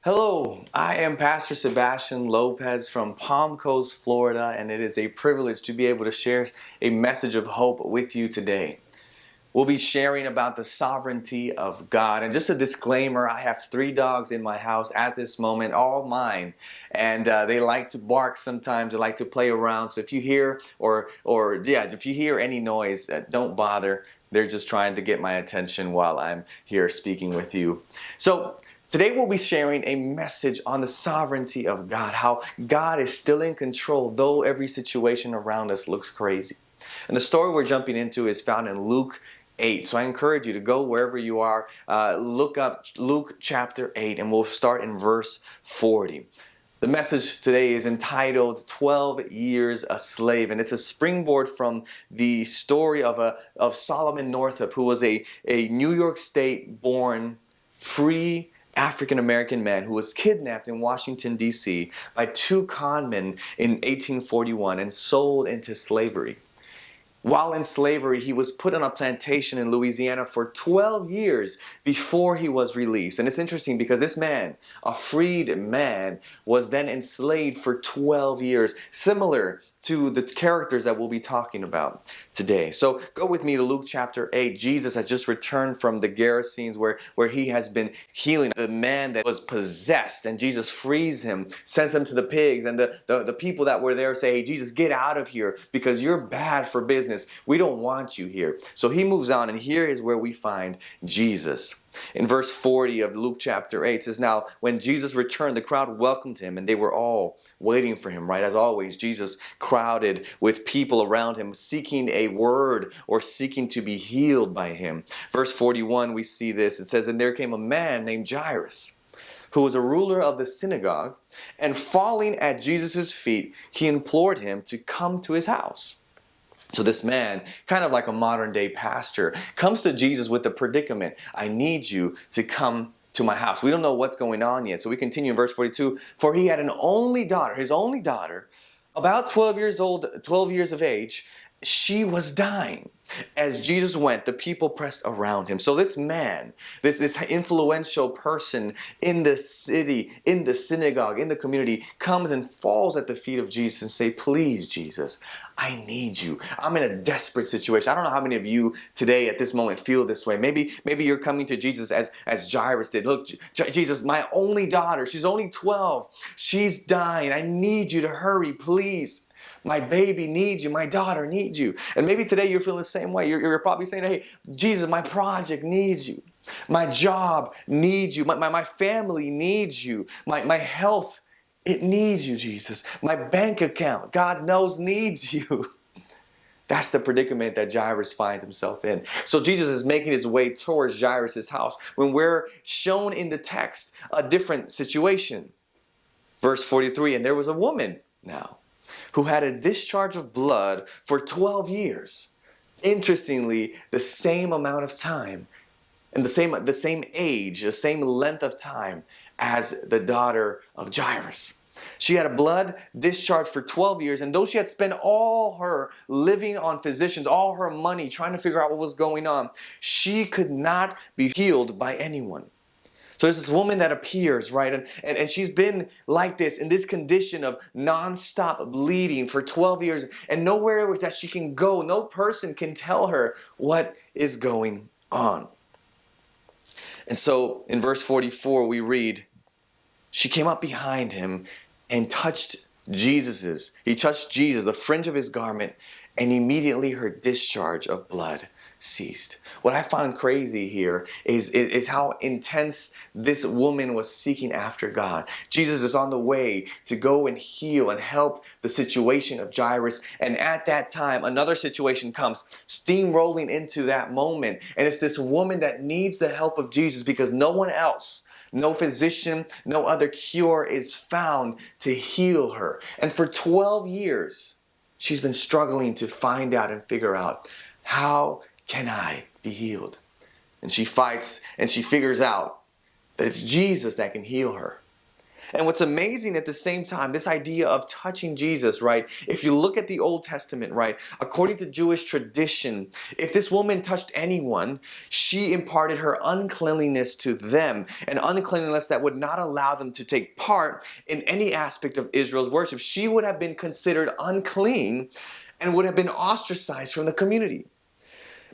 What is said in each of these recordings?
Hello, I am Pastor Sebastian Lopez from Palm Coast, Florida, and it is a privilege to be able to share a message of hope with you today. We'll be sharing about the sovereignty of God. And just a disclaimer, I have 3 dogs in my house at this moment, all mine. And they like to bark sometimes, they like to play around. So if you hear if you hear any noise, don't bother. They're just trying to get my attention while I'm here speaking with you. So today we'll be sharing a message on the sovereignty of God, how God is still in control, though every situation around us looks crazy. And the story we're jumping into is found in Luke 8. So I encourage you to go wherever you are, look up Luke chapter 8, and we'll start in verse 40. The message today is entitled 12 Years a Slave, and it's a springboard from the story of Solomon Northup, who was a New York State born free African American man who was kidnapped in Washington, D.C. by 2 con men in 1841 and sold into slavery. While in slavery, he was put on a plantation in Louisiana for 12 years before he was released. And it's interesting because this man, a freed man, was then enslaved for 12 years, similar to the characters that we'll be talking about today. So go with me to Luke chapter 8. Jesus has just returned from the Gerasenes where he has been healing the man that was possessed. And Jesus frees him, sends him to the pigs. And the people that were there say, hey, Jesus, get out of here because you're bad for business. We don't want you here. So he moves on, and here is where we find Jesus. In verse 40 of Luke chapter 8, it says, now when Jesus returned, the crowd welcomed him, and they were all waiting for him, right? As always, Jesus crowded with people around him, seeking a word or seeking to be healed by him. Verse 41, we see this. It says, and there came a man named Jairus, who was a ruler of the synagogue, and falling at Jesus' feet, he implored him to come to his house. So this man, kind of like a modern day pastor, comes to Jesus with the predicament, I need you to come to my house. We don't know what's going on yet. So we continue in verse 42. For he had an only daughter, his only daughter, about 12 years old, 12 years of age. She was dying. As Jesus went, the people pressed around him. So this man, this influential person in the city, in the synagogue, in the community, comes and falls at the feet of Jesus and say, please, Jesus, I need you. I'm in a desperate situation. I don't know how many of you today at this moment feel this way. Maybe you're coming to Jesus as Jairus did. Look, Jesus, my only daughter, she's only 12. She's dying. I need you to hurry, please. My baby needs you. My daughter needs you. And maybe today you're feeling the same way. You're probably saying, hey, Jesus, my project needs you. My job needs you. My family needs you. My health, it needs you, Jesus. My bank account, God knows, needs you. That's the predicament that Jairus finds himself in. So Jesus is making his way towards Jairus' house when we're shown in the text a different situation. Verse 43, and there was a woman now who had a discharge of blood for 12 years. Interestingly, the same amount of time and the same age, the same length of time as the daughter of Jairus. She had a blood discharge for 12 years, and though she had spent all her living on physicians, all her money trying to figure out what was going on, she could not be healed by anyone. So there's this woman that appears, right? And she's been like this, in this condition of nonstop bleeding for 12 years, and nowhere that she can go, no person can tell her what is going on. And so in verse 44 we read, she came up behind him and touched he touched Jesus, the fringe of his garment, and immediately her discharge of blood ceased. What I found crazy here is how intense this woman was seeking after God. Jesus is on the way to go and heal and help the situation of Jairus. And at that time, another situation comes, steamrolling into that moment. And it's this woman that needs the help of Jesus because no one else, no physician, no other cure is found to heal her. And for 12 years, she's been struggling to find out and figure out, how can I be healed? And she fights and she figures out that it's Jesus that can heal her. And what's amazing at the same time, this idea of touching Jesus, right? If you look at the Old Testament, right? According to Jewish tradition, if this woman touched anyone, she imparted her uncleanliness to them, an uncleanliness that would not allow them to take part in any aspect of Israel's worship. She would have been considered unclean and would have been ostracized from the community.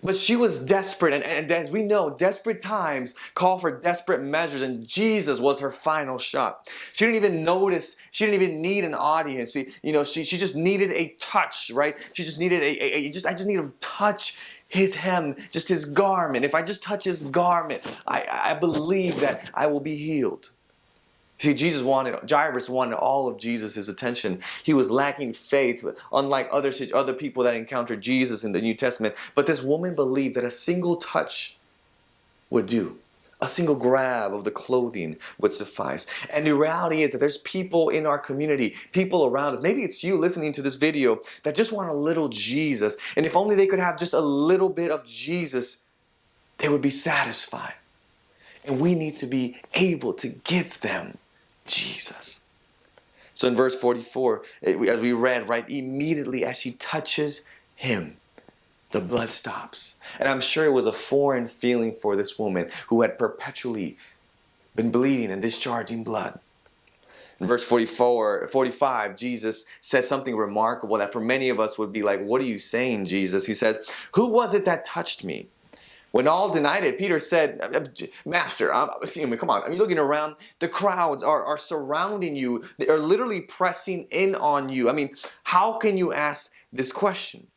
But she was desperate, and as we know, desperate times call for desperate measures, and Jesus was her final shot. She didn't even notice, she didn't even need an audience. She just needed a touch, right? She just needed I just need to touch his hem, just his garment. If I just touch his garment, I believe that I will be healed. See, Jairus wanted all of Jesus' attention. He was lacking faith, unlike other people that encountered Jesus in the New Testament. But this woman believed that a single touch would do. A single grab of the clothing would suffice. And the reality is that there's people in our community, people around us, maybe it's you listening to this video, that just want a little Jesus. And if only they could have just a little bit of Jesus, they would be satisfied. And we need to be able to give them Jesus. So in verse 44, as we read, right, immediately as she touches him, the blood stops. And I'm sure it was a foreign feeling for this woman who had perpetually been bleeding and discharging blood. In verse 45, Jesus says something remarkable that for many of us would be like, what are you saying, Jesus? He says, who was it that touched me? When all denied it, Peter said, Master, come on. You're looking around. The crowds are surrounding you. They are literally pressing in on you. How can you ask this question?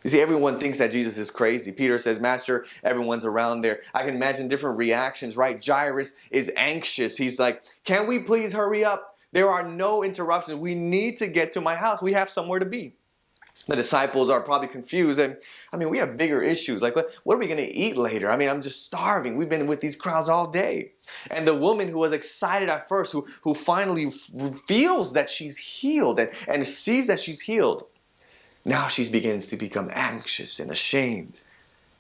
You see, everyone thinks that Jesus is crazy. Peter says, Master, everyone's around there. I can imagine different reactions, right? Jairus is anxious. He's like, can we please hurry up? There are no interruptions. We need to get to my house. We have somewhere to be. The disciples are probably confused. And we have bigger issues. Like, what are we going to eat later? I'm just starving. We've been with these crowds all day. And the woman who was excited at first, who finally feels that she's healed and sees that she's healed, now she begins to become anxious and ashamed.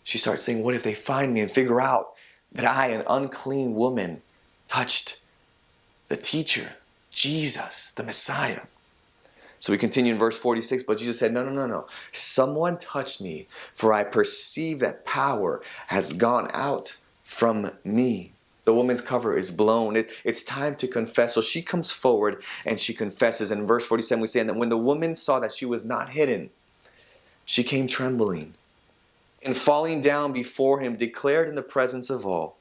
She starts saying, what if they find me and figure out that I, an unclean woman, touched the teacher, Jesus, the Messiah? So we continue in verse 46, but Jesus said, no. Someone touched me, for I perceive that power has gone out from me. The woman's cover is blown. It's time to confess. So she comes forward and she confesses. And in verse 47 we say, and that when the woman saw that she was not hidden, she came trembling, and falling down before him, declared in the presence of all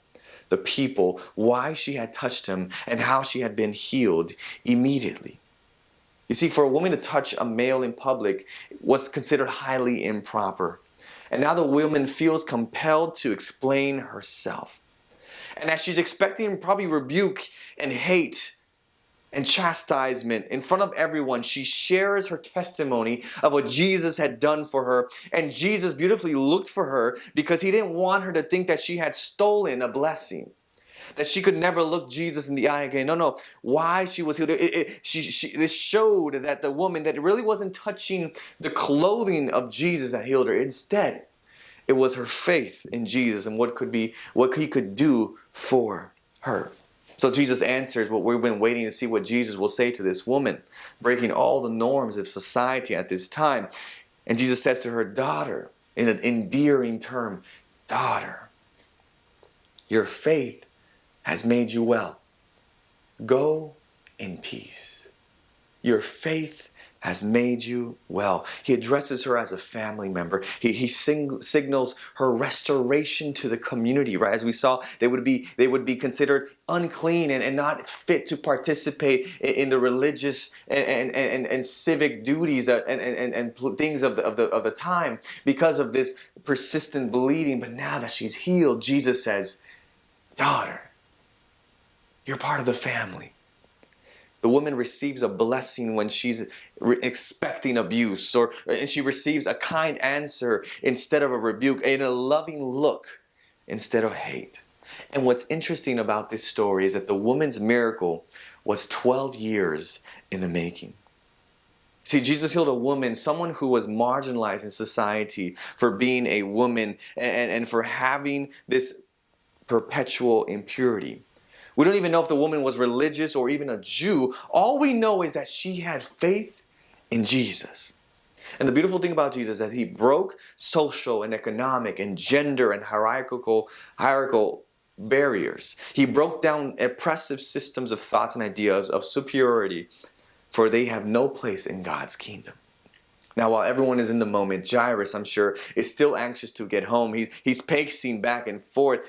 the people why she had touched him and how she had been healed immediately. You see, for a woman to touch a male in public was considered highly improper. And now the woman feels compelled to explain herself. And as she's expecting probably rebuke and hate and chastisement in front of everyone, she shares her testimony of what Jesus had done for her. And Jesus beautifully looked for her because he didn't want her to think that she had stolen a blessing, that she could never look Jesus in the eye again. No. Why she was healed. This showed that the woman, that it really wasn't touching the clothing of Jesus that healed her. Instead, it was her faith in Jesus and what he could do for her. So Jesus answers what we've been waiting to see what Jesus will say to this woman, breaking all the norms of society at this time. And Jesus says to her, daughter, in an endearing term, daughter, your faith has made you well. Go in peace. Your faith has made you well. He addresses her as a family member. He signals her restoration to the community, right? As we saw, they would be considered unclean and not fit to participate in the religious and civic duties and things of the time because of this persistent bleeding. But now that she's healed, Jesus says, daughter, you're part of the family. The woman receives a blessing when she's expecting abuse, and she receives a kind answer instead of a rebuke, and a loving look instead of hate. And what's interesting about this story is that the woman's miracle was 12 years in the making. See, Jesus healed a woman, someone who was marginalized in society for being a woman and for having this perpetual impurity. We don't even know if the woman was religious or even a Jew. All we know is that she had faith in Jesus. And the beautiful thing about Jesus is that he broke social and economic and gender and hierarchical barriers. He broke down oppressive systems of thoughts and ideas of superiority, for they have no place in God's kingdom. Now, while everyone is in the moment, Jairus, I'm sure, is still anxious to get home. He's pacing back and forth.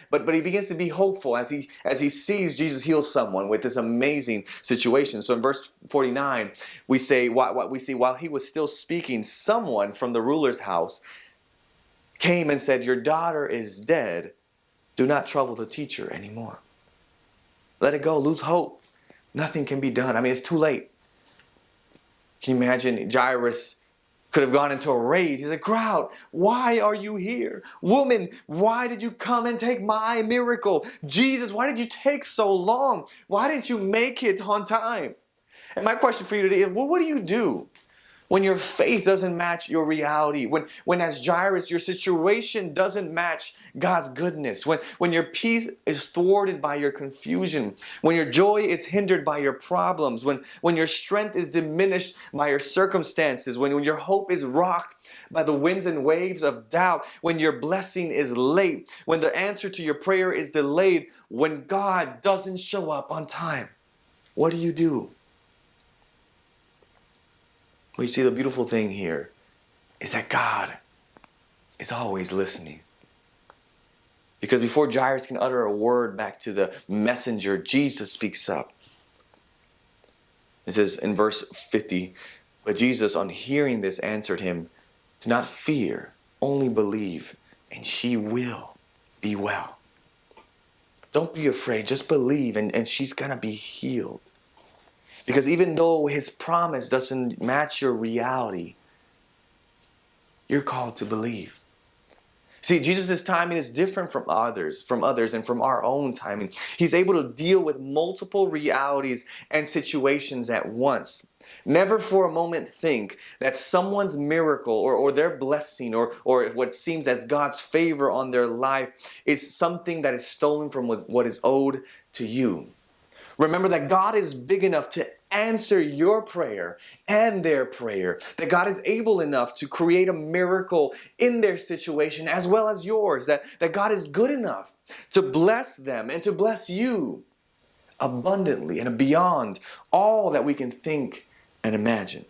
But he begins to be hopeful as he sees Jesus heal someone with this amazing situation. So in verse 49, we see while he was still speaking, someone from the ruler's house came and said, "Your daughter is dead. Do not trouble the teacher anymore." Let it go. Lose hope. Nothing can be done. I mean, it's too late. Can you imagine? Jairus could have gone into a rage. He's like, "Crowd, why are you here? Woman, why did you come and take my miracle? Jesus, why did you take so long? Why didn't you make it on time?" And my question for you today is, well, what do you do when your faith doesn't match your reality? When as Jairus, your situation doesn't match God's goodness. When your peace is thwarted by your confusion. When your joy is hindered by your problems. When your strength is diminished by your circumstances. When your hope is rocked by the winds and waves of doubt. When your blessing is late. When the answer to your prayer is delayed. When God doesn't show up on time. What do? Well, you see, the beautiful thing here is that God is always listening. Because before Jairus can utter a word back to the messenger, Jesus speaks up. It says in verse 50, "But Jesus, on hearing this, answered him, 'Do not fear, only believe, and she will be well.'" Don't be afraid, just believe, and she's going to be healed. Because even though his promise doesn't match your reality, you're called to believe. See, Jesus' timing is different from others and from our own timing. He's able to deal with multiple realities and situations at once. Never for a moment think that someone's miracle or their blessing or what seems as God's favor on their life is something that is stolen from what is owed to you. Remember that God is big enough to answer your prayer and their prayer. That God is able enough to create a miracle in their situation as well as yours. That God is good enough to bless them and to bless you abundantly and beyond all that we can think and imagine.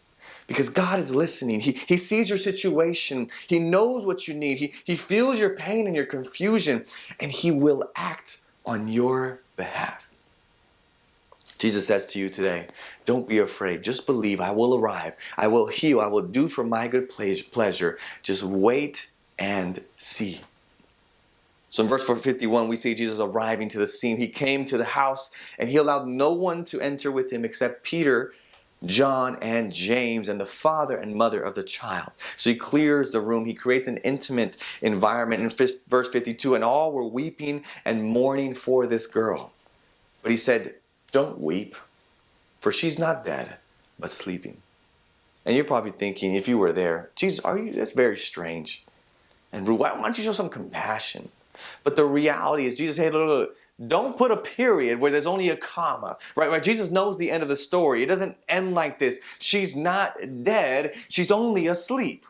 Because God is listening. He sees your situation. He knows what you need. He feels your pain and your confusion. And He will act on your behalf. Jesus says to you today, don't be afraid. Just believe. I will arrive. I will heal. I will do for my good pleasure. Just wait and see. So in verse 51, we see Jesus arriving to the scene. He came to the house and He allowed no one to enter with Him except Peter, John, and James, and the father and mother of the child. So He clears the room. He creates an intimate environment. In verse 52, and all were weeping and mourning for this girl. But He said, don't weep, for she's not dead, but sleeping. And you're probably thinking, if you were there, Jesus, that's very strange. And why don't you show some compassion? But the reality is, Jesus said, look, don't put a period where there's only a comma. Right? Jesus knows the end of the story. It doesn't end like this. She's not dead. She's only asleep.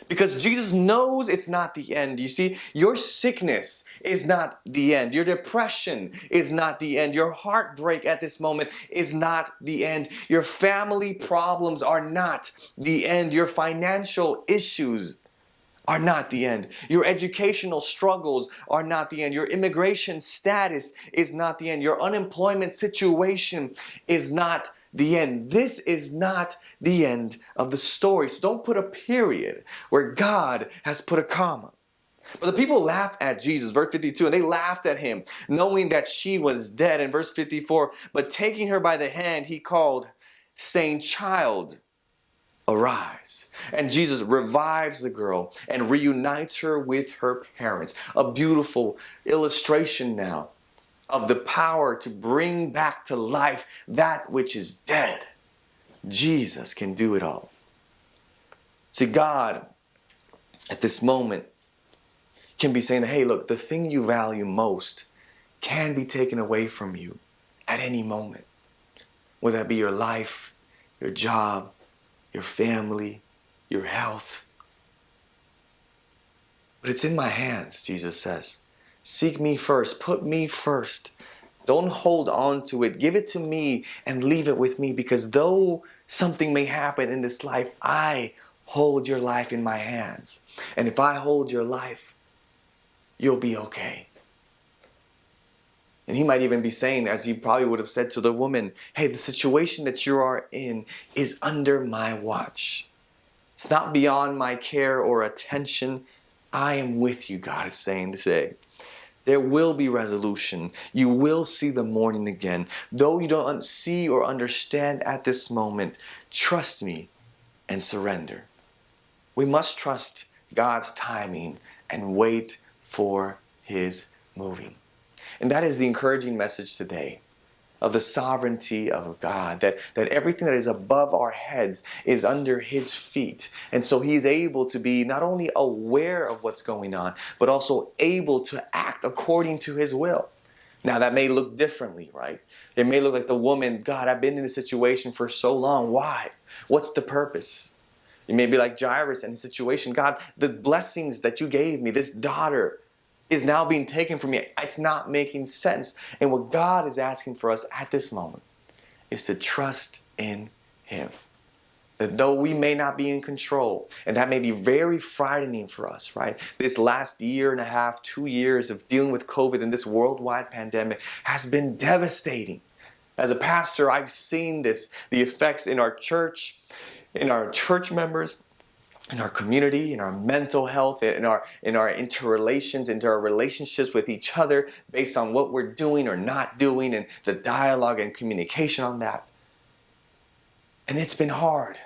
Because Jesus knows it's not the end. You see, your sickness is not the end. Your depression is not the end. Your heartbreak at this moment is not the end. Your family problems are not the end. Your financial issues are not the end. Your educational struggles are not the end. Your immigration status is not the end. Your unemployment situation is not the end. This is not the end of the story. So don't put a period where God has put a comma. But the people laughed at Jesus, verse 52, and they laughed at Him, knowing that she was dead. In verse 54, but taking her by the hand, He called, saying, "Child, arise." And Jesus revives the girl and reunites her with her parents. A beautiful illustration now of the power to bring back to life that which is dead. Jesus can do it all. See, God, at this moment, can be saying, hey, look, the thing you value most can be taken away from you at any moment. Whether that be your life, your job, your family, your health. But it's in my hands, Jesus says. Seek me first. Put me first. Don't hold on to it. Give it to me and leave it with me, because though something may happen in this life, I hold your life in my hands. And if I hold your life, you'll be okay. And he might even be saying, as he probably would have said to the woman, hey, the situation that you are in is under my watch. It's not beyond my care or attention. I am with you, God is saying today. There will be resolution. You will see the morning again. Though you don't see or understand at this moment, trust me and surrender. We must trust God's timing and wait for his moving. And that is the encouraging message today of the sovereignty of God, that everything that is above our heads is under his feet. And so he is able to be not only aware of what's going on, but also able to act according to his will. Now that may look differently, right? It may look like the woman, God, I've been in this situation for so long. Why? What's the purpose? You may be like Jairus in the situation. God, the blessings that you gave me, this daughter, is now being taken from me. It's not making sense. And what God is asking for us at this moment is to trust in him. That though we may not be in control, and that may be very frightening for us, right? This last year and a half, 2 years of dealing with COVID and this worldwide pandemic has been devastating. As a pastor, I've seen the effects in our church, in our church members, in our community, in our mental health, in our interrelations, into our relationships with each other based on what we're doing or not doing, and the dialogue and communication on that. And it's been hard.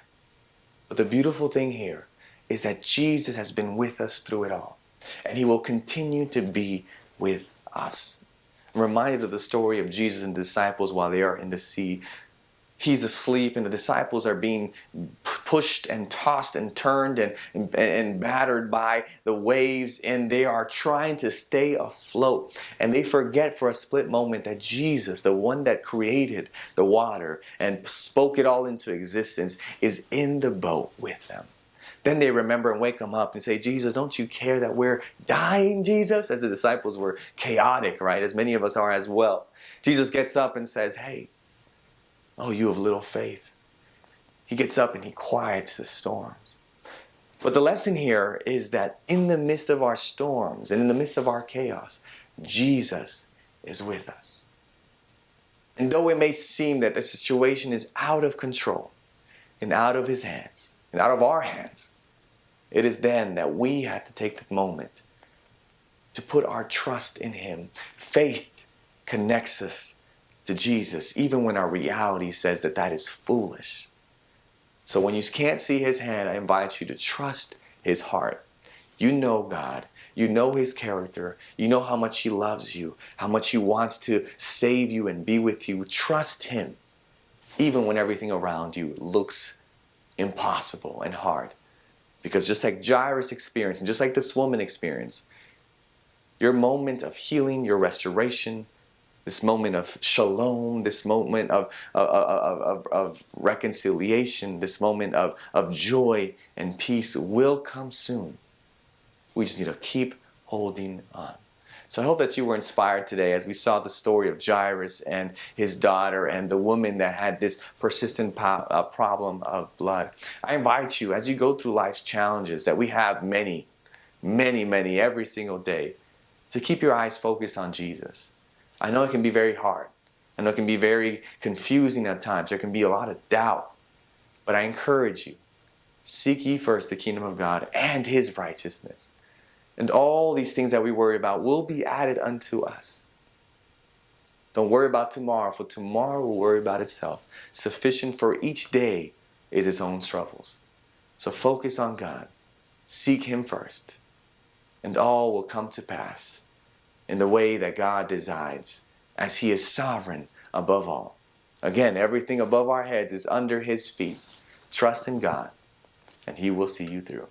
But the beautiful thing here is that Jesus has been with us through it all. And he will continue to be with us. I'm reminded of the story of Jesus and the disciples while they are in the sea. He's asleep and the disciples are being pushed and tossed and turned and battered by the waves, and they are trying to stay afloat. And they forget for a split moment that Jesus, the one that created the water and spoke it all into existence, is in the boat with them. Then they remember and wake him up and say, Jesus, don't you care that we're dying, Jesus? As the disciples were chaotic, right? As many of us are as well. Jesus gets up and says, hey, oh, you have little faith. He gets up and he quiets the storms. But the lesson here is that in the midst of our storms and in the midst of our chaos, Jesus is with us. And though it may seem that the situation is out of control and out of his hands and out of our hands, it is then that we have to take the moment to put our trust in him. Faith connects us to Jesus, even when our reality says that that is foolish. So when you can't see his hand, I invite you to trust his heart. You know God. You know his character. You know how much he loves you, how much he wants to save you and be with you. Trust him, even when everything around you looks impossible and hard. Because just like Jairus experienced, and just like this woman experienced, your moment of healing, your restoration, this moment of shalom, this moment of reconciliation, this moment of joy and peace will come soon. We just need to keep holding on. So I hope that you were inspired today as we saw the story of Jairus and his daughter and the woman that had this persistent problem of blood. I invite you, as you go through life's challenges that we have many every single day, to keep your eyes focused on Jesus. I know it can be very hard. I know it can be very confusing at times. There can be a lot of doubt. But I encourage you, seek ye first the kingdom of God and his righteousness. And all these things that we worry about will be added unto us. Don't worry about tomorrow, for tomorrow will worry about itself. Sufficient for each day is its own troubles. So focus on God. Seek him first. And all will come to pass in the way that God decides, as he is sovereign above all. Again, everything above our heads is under his feet. Trust in God, and he will see you through.